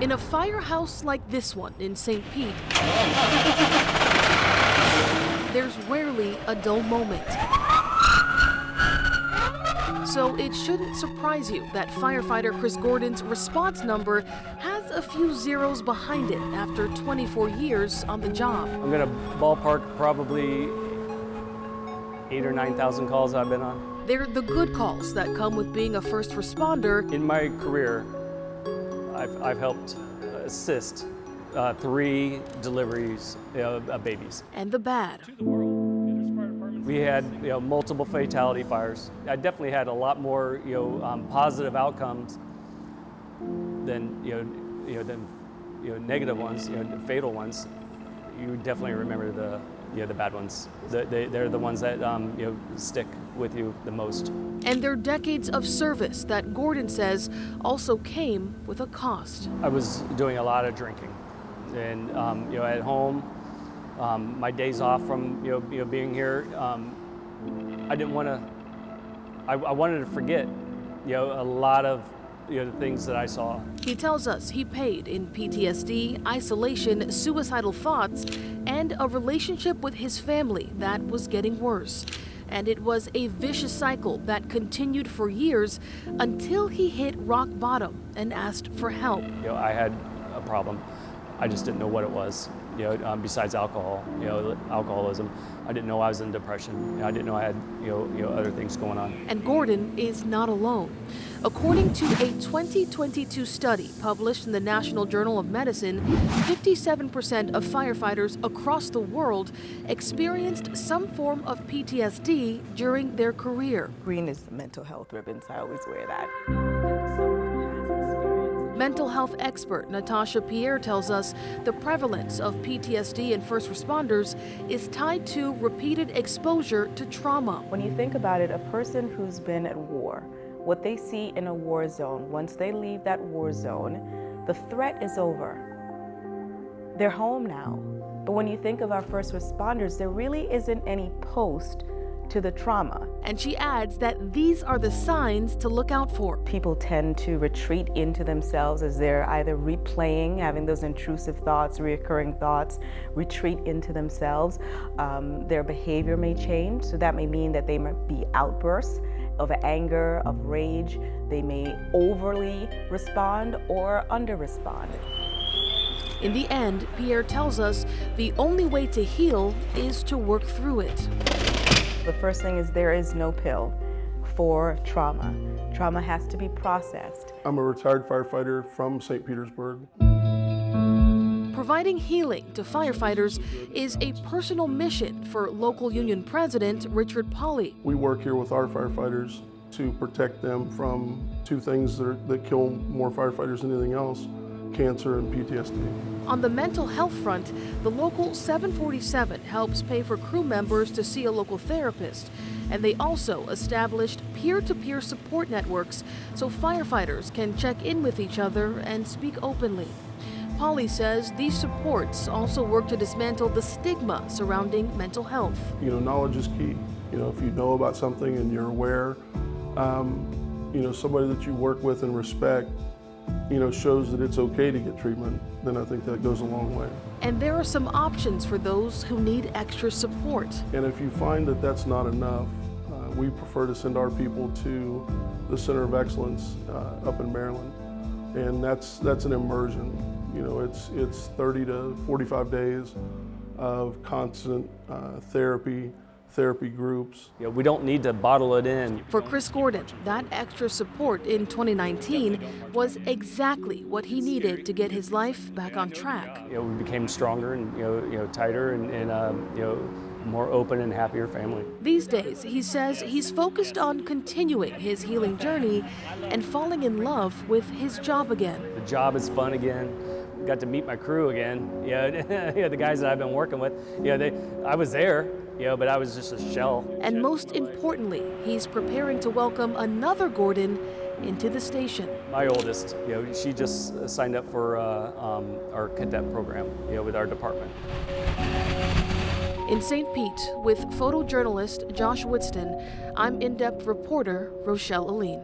In a firehouse like this one in St. Pete, there's rarely a dull moment. So it shouldn't surprise you that firefighter Chris Gordon's response number has a few zeros behind it after 24 years on the job. I'm gonna ballpark probably 8,000 or 9,000 calls I've been on. They're the good calls that come with being a first responder. In my career, I've helped assist 3 deliveries of babies. And the bad. We had multiple fatality fires. I definitely had a lot more positive outcomes than negative ones, fatal ones. You definitely remember the bad ones. They're the ones that stick with you the most. And their decades of service that Gordon says also came with a cost. I was doing a lot of drinking, and at home, my days off from being here, I didn't want to. I wanted to forget a lot of the things that I saw. He tells us he paid in PTSD, isolation, suicidal thoughts, and a relationship with his family that was getting worse. And it was a vicious cycle that continued for years until he hit rock bottom and asked for help. I had a problem. I just didn't know what it was. Besides alcohol, alcoholism, I didn't know I was in depression. I didn't know I had, other things going on. And Gordon is not alone. According to a 2022 study published in the National Journal of Medicine, 57% of firefighters across the world experienced some form of PTSD during their career. Green is the mental health ribbon, so I always wear that. Mental health expert Natasha Pierre tells us the prevalence of PTSD in first responders is tied to repeated exposure to trauma. When you think about it, a person who's been at war, what they see in a war zone, once they leave that war zone, the threat is over. They're home now. But when you think of our first responders, there really isn't any post to the trauma. And she adds that these are the signs to look out for. People tend to retreat into themselves as they're either replaying, having those intrusive thoughts, reoccurring thoughts, retreat into themselves. Their behavior may change, so that may mean that they might be outbursts of anger, of rage. They may overly respond or under-respond. In the end, Pierre tells us the only way to heal is to work through it. The first thing is there is no pill for trauma. Trauma has to be processed. I'm a retired firefighter from St. Petersburg. Providing healing to firefighters is a personal mission for local union president Richard Pauly. We work here with our firefighters to protect them from 2 things that kill more firefighters than anything else: cancer and PTSD. On the mental health front, the local 747 helps pay for crew members to see a local therapist, and they also established peer-to-peer support networks so firefighters can check in with each other and speak openly. Pauly says these supports also work to dismantle the stigma surrounding mental health. Knowledge is key. If you know about something and you're aware, somebody that you work with and respect, shows that it's okay to get treatment, then I think that goes a long way. And there are some options for those who need extra support. And if you find that that's not enough, we prefer to send our people to the Center of Excellence up in Maryland. And that's an immersion. It's 30 to 45 days of constant therapy groups. We don't need to bottle it in. For Chris Gordon, that extra support in 2019 was exactly what he needed to get his life back on track. We became stronger and tighter and more open and happier family. These days, he says he's focused on continuing his healing journey and falling in love with his job again. The job is fun again. Got to meet my crew again. The guys that I've been working with. I was there. But I was just a shell. And most importantly, he's preparing to welcome another Gordon into the station. My oldest, she just signed up for our cadet program, with our department. In St. Pete, with photojournalist Josh Woodston, I'm in-depth reporter Rochelle Aline.